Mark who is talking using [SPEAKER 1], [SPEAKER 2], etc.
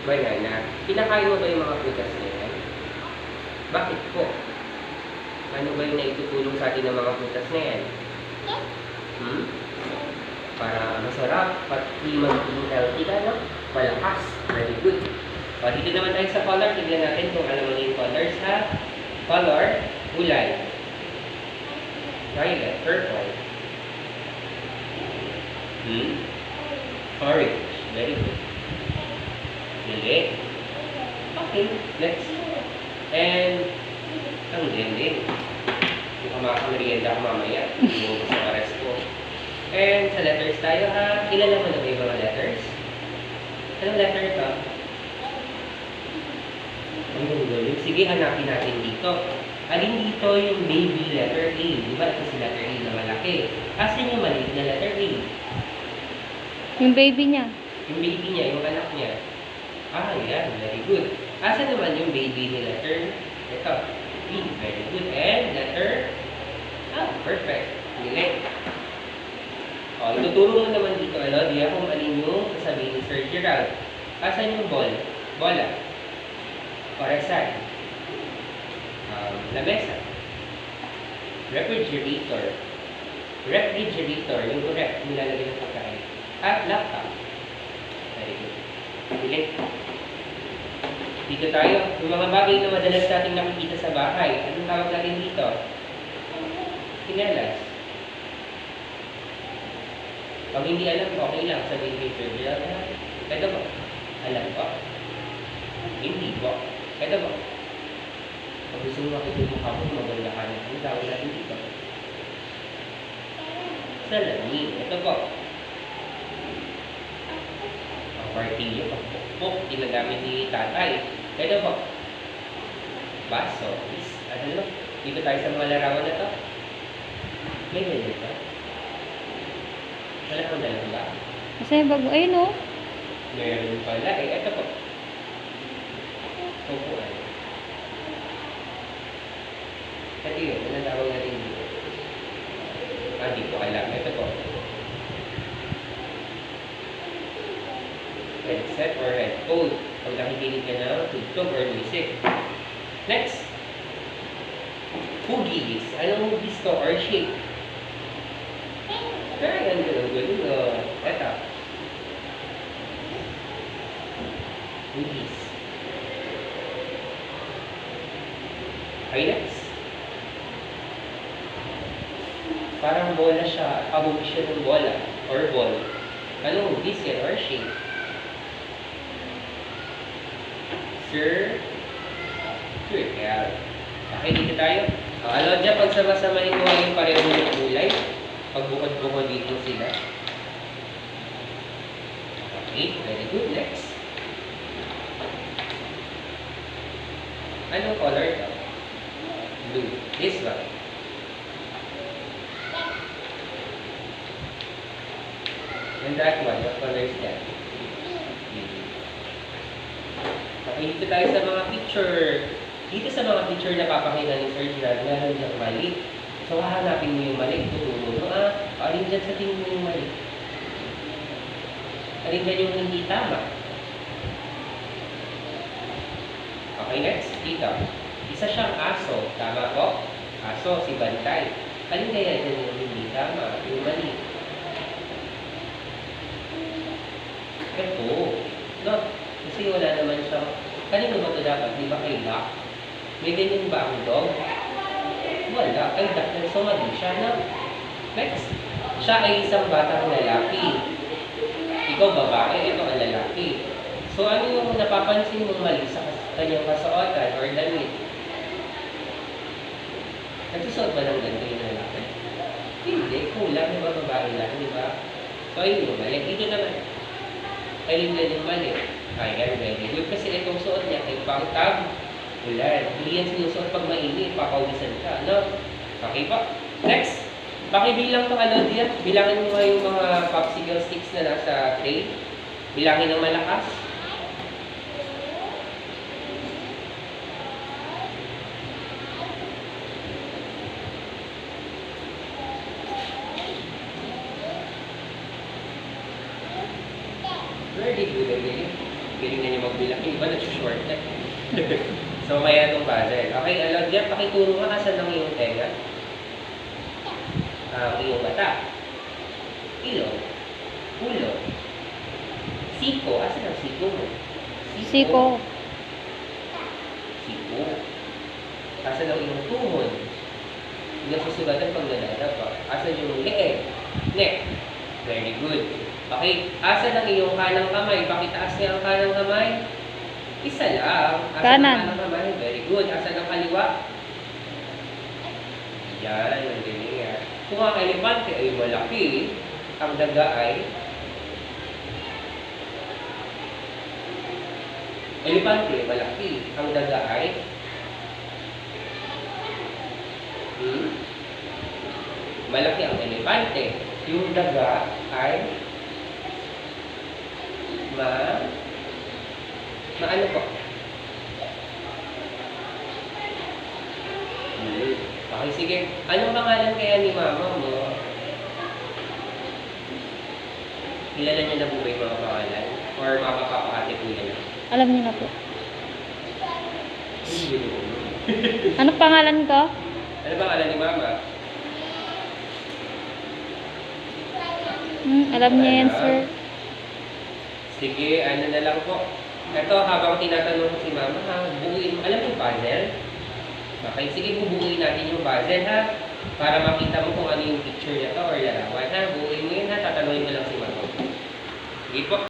[SPEAKER 1] Banana. Pinakain mo ba yung mga prutas na yan? Bakit po? Ano ba yung naitutulong sa atin ng mga prutas na yan? Hmm? Para masarap, pati maging healthy ka, no? Malakas. Very good. O, dito naman tayo sa color. Tignan natin kung alam mo yung colors, ha? Color, gulay. Violet, purple. Orange. Very good. Lili. Okay, next. And, ang dinding. Hindi ka makakamerienda ako mamaya. Bumubos ang oras ko. And, sa letters tayo, ha? Kilala mo na ba yung mga letters? Anong letter ito? Ang galing. Sige, hanapin natin dito. Alin dito yung baby letter A? Di ba ito si letter A na malaki? Asan yung maliit na letter A?
[SPEAKER 2] Yung baby niya.
[SPEAKER 1] Yung baby niya, yung anak niya. Ah, yan. Very good. Asan naman yung baby ni letter? Ito. B. Very good. And letter? Ah, perfect. Galing. O, ituturo mo naman dito, Alodia, kung alin yung sasabihin ni Sir Gerald. Asan yung ball? Bola. Orasan. Lamesa. Refrigerator. Refrigerator. Yung ref, nilalagay ng pagkain. At laptop. Very good. Bilik. Dito tayo. Yung mga bagay na madalas natin nakikita sa bahay. Anong tawag natin dito? Sinelas. Pag hindi alam, okay lang. Sabihin kay Sir Gerald, ito ba? Alam ko. Hindi po. Ito ba? Pag gusto mo makita mo kapag maganda ka na, ang tawag natin dito. Salamin. Ito po. Ang martilyo, pagpukpok, ginagamit ni tatay. Ito po. Baso. Ano? Dito tayo sa mga larawan na to. May ganyan ba? Wala kang dalang ba?
[SPEAKER 2] Kasi yung bago, ayun o.
[SPEAKER 1] Meron pala. Ito po. Upuan. Ito yun. Anong tawag natin dito? Ah, di ko alam. Ito po. Headset or headphone. Pag nakikinig ka na tugtog or music. Next. Huggies. Anong huggies to or shape? Kaya ang gulo-gulo. Ito. Huggies. Okay, next. Parang bola siya. Pahugis siya ng bola. Or ball. Anong huggies yan or shape? Circle. Okay, dito tayo. Alam niya, pag sama-samahin mo yung pareho ng kulay, pagbukod-bukod dito sila. Okay, very good. Next. Anong color ito? Blue. This one. And that one, what color is that? Okay, dito tayo sa mga picture. Dito sa mga picture na papakita ni Sir Gerald, meron diyang mali. So, hahanapin mo yung mali. Tuturo mo, alin dyan sa tingin mo yung mali? Alin dyan yung hindi tama? Okay, next. Dito. Isa siyang aso. Tama po? Aso, si Bantay. Alin kaya dyan yung hindi tama? Yung mali? Ito. No? Kasi wala naman siyang... Kanino ba ito dapat? Di ba kay Duck? May ganyan ba ang dog? Wala. Kay Duck na sumali siya, no? Next. Siya ay isang batang lalaki. Ikaw babae, ito ang lalaki. So, ano yung napapansin mong mali sa kanyang kasuotan or damit? Nagsusuot ba ng ganito yung lalaki? Hindi. Kulang. Di ba babae lang? Di ba? So, ayun yung mali. Dito naman. Alin na yung mali? Ayan, very good. Kasi itong suot niya ay pang-tab. Ulan. Hindi yan sinusuot pag mainit. Papawisan ka. No? Okay pa. Next. Pakibilang to, Alodia. Bilangin mo nga yung mga popsicle sticks na nasa tray. Bilangin ng malakas. Very good, again. Piling na niya magbilang. Yung iba nag-shortcut. So, kaya itong puzzle. Okay, alam dyan, pakituro nga asan ang iyong tenga. Ang iyong mata. Ilong. Ulo. Siko. Asan ang siko mo?
[SPEAKER 2] Siko.
[SPEAKER 1] Siko. Asan ang iyong tuhod? Hindi ang susugatan pag nadadapa. Asan yung leeg? Neck. Very good. Okay, asan ang iyong kanang kamay? Pakitaas niya ang kanang kamay. Isa lang. Asan
[SPEAKER 2] Kanan.
[SPEAKER 1] ang kanang kamay? Very good. Asan ang kaliwa? Yan, ang galing yan. Kung ang elepante ay malaki, ang daga ay elepante malaki, ang daga ay malaki ang elepante. Yung daga ay ano po? Okay, sige. Anong pangalan kaya ni mama mo? Kilala niya na po ba yung mga pangalan? Or mapapakate po yan?
[SPEAKER 2] Alam niyo na po.
[SPEAKER 1] Hindi ko.
[SPEAKER 2] Ano pangalan ko?
[SPEAKER 1] Ano pangalan ni mama?
[SPEAKER 2] Alam niya yan, sir.
[SPEAKER 1] Sige, ano na lang po. Ito, habang tinatanong ko si mama, ha, buuin mo. Alam mo yung puzzle? Okay, sige, bubuuin natin yung puzzle, ha? Para makita mo kung ano yung picture niya to or larawan, ha? Buuin mo yun, ha? Tatanungin mo lang si mama. Sige po.